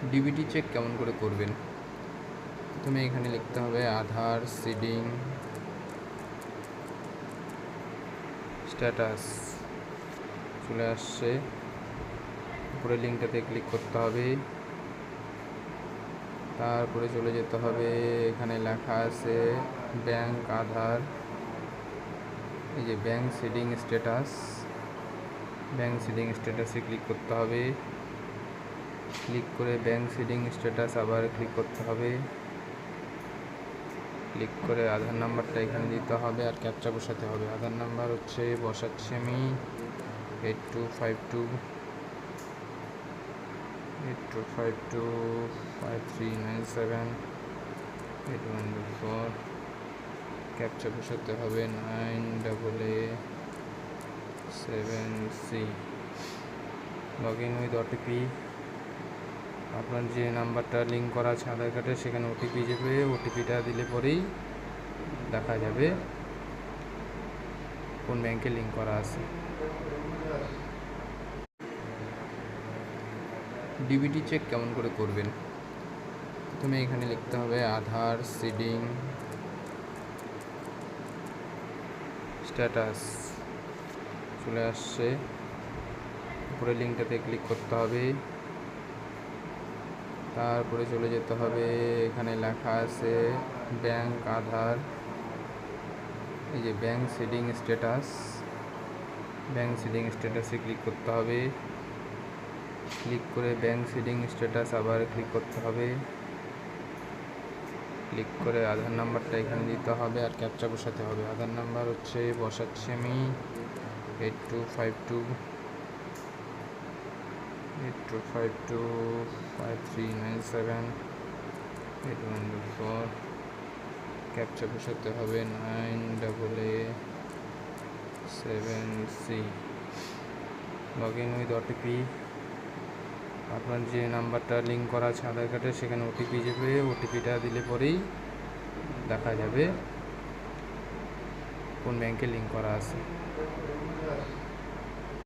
DBT check কেমন করে করবেন? প্রথমে এখানে লিখতে হবে আধার সিডিং স্ট্যাটাস। চলে আসছে, উপরে লিঙ্কটাতে ক্লিক করতে হবে, তারপরে চলে যেতে হবে, এখানে লেখা আছে ব্যাংক আধার, এই যে bank seeding status, bank seeding স্ট্যাটাসে ক্লিক করতে হবে। ক্লিক করে ব্যাংক সিডিং স্ট্যাটাস আবার ক্লিক করতে হবে। ক্লিক করে আধার নাম্বারটা এখানে দিতে হবে আর ক্যাপচা বসাতে হবে। আধার নাম্বার হচ্ছে বসাচ্ছি আমি 825253978124। ক্যাপচা বসাতে হবে 9AA7C। Log in with OTP. আপনার যে নাম্বারটা লিঙ্ক করা আছে আধার কার্ডে সেখানে ওটিপি যাবে, ওটিপিটা দিলে পরেই দেখা যাবে কোন ব্যাংকে লিঙ্ক করা আছে। ডিবিটি চেক কেমন করে করবেন? প্রথমে এখানে লিখতে হবে আধার সিডিং স্ট্যাটাস। চলে আসছে, উপরে লিঙ্কটাতে ক্লিক করতে হবে, তারপরে চলে যেতে হবে, এখানে লেখা আছে ব্যাংক আধার, এই যে bank seeding status, bank seeding স্ট্যাটাসে ক্লিক করতে হবে। ক্লিক করে ব্যাংক সিডিং স্ট্যাটাস আবার ক্লিক করতে হবে। ক্লিক করে আধার নাম্বারটা এখানে দিতে হবে আর ক্যাপচা বসাতে হবে। আধার নাম্বার হচ্ছে বসাচ্ছি আমি 825253978124। ক্যাপচা বসাতে হবে 9AA7C। Log in with OTP. আপনার যে নাম্বারটা লিঙ্ক করা আছে আধার কার্ডে সেখানে ওটিপি যাবে, ওটিপিটা দিলে পরেই দেখা যাবে কোন ব্যাংকে লিঙ্ক করা আছে।